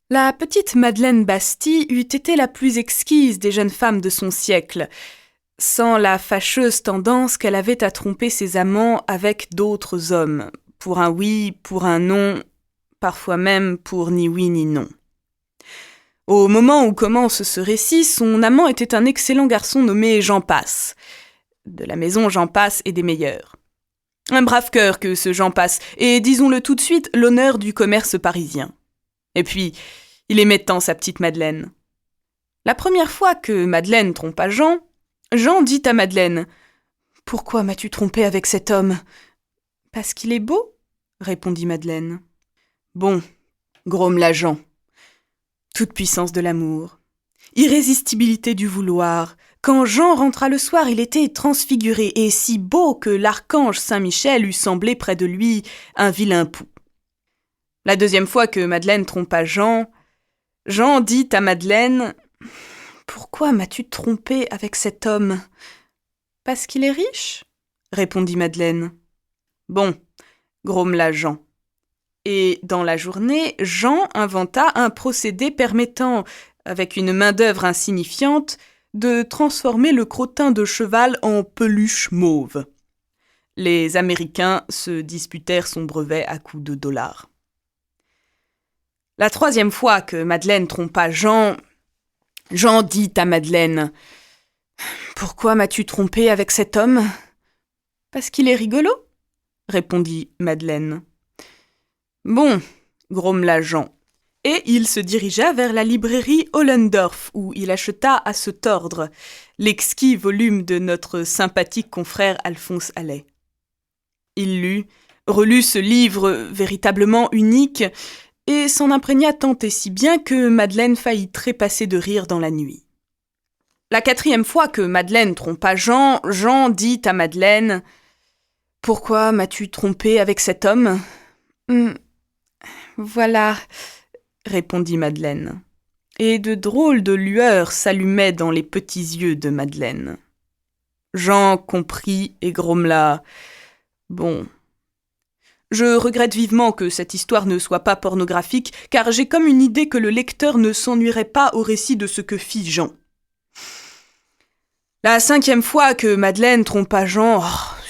La petite Madeleine Bastille eût été la plus exquise des jeunes femmes de son siècle, sans la fâcheuse tendance qu'elle avait à tromper ses amants avec d'autres hommes, pour un oui, pour un non, parfois même pour ni oui ni non. Au moment où commence ce récit, son amant était un excellent garçon nommé Jean Passe, de la maison Jean Passe et des meilleurs. Un brave cœur que ce Jean Passe, et disons-le tout de suite, l'honneur du commerce parisien. Et puis, il aimait tant sa petite Madeleine. La première fois que Madeleine trompa Jean, Jean dit à Madeleine « Pourquoi m'as-tu trompé avec cet homme ?»« Parce qu'il est beau ?» répondit Madeleine. « Bon, grommela Jean. Toute puissance de l'amour, irrésistibilité du vouloir. Quand Jean rentra le soir, il était transfiguré et si beau que l'archange Saint-Michel eût semblé près de lui un vilain pou. La deuxième fois que Madeleine trompa Jean, Jean dit à Madeleine « Pourquoi m'as-tu trompé avec cet homme ?»« Parce qu'il est riche ?» répondit Madeleine. « Bon, grommela Jean. » Et dans la journée, Jean inventa un procédé permettant, avec une main-d'œuvre insignifiante, de transformer le crottin de cheval en peluche mauve. Les Américains se disputèrent son brevet à coups de dollars. La troisième fois que Madeleine trompa Jean, Jean dit à Madeleine « Pourquoi m'as-tu trompé avec cet homme ?»« Parce qu'il est rigolo ?» répondit Madeleine. « Bon, grommela Jean. » Et il se dirigea vers la librairie Ollendorff, où il acheta à se tordre l'exquis volume de notre sympathique confrère Alphonse Allais. Il lut, relut ce livre véritablement unique, et s'en imprégna tant et si bien que Madeleine faillit trépasser de rire dans la nuit. La quatrième fois que Madeleine trompa Jean, Jean dit à Madeleine « Pourquoi m'as-tu trompé avec cet homme ?»« Voilà, » répondit Madeleine. Et de drôles de lueurs s'allumaient dans les petits yeux de Madeleine. Jean comprit et grommela « Bon. » Je regrette vivement que cette histoire ne soit pas pornographique, car j'ai comme une idée que le lecteur ne s'ennuierait pas au récit de ce que fit Jean. La cinquième fois que Madeleine trompa Jean,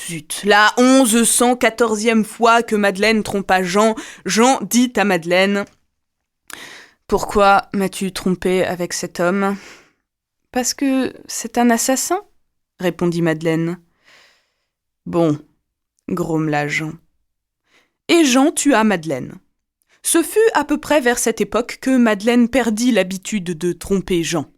zut, la 1114e fois que Madeleine trompa Jean, Jean dit à Madeleine « Pourquoi m'as-tu trompé avec cet homme ?»« Parce que c'est un assassin, » répondit Madeleine. « Bon, » grommela Jean. Et Jean tua Madeleine. Ce fut à peu près vers cette époque que Madeleine perdit l'habitude de tromper Jean.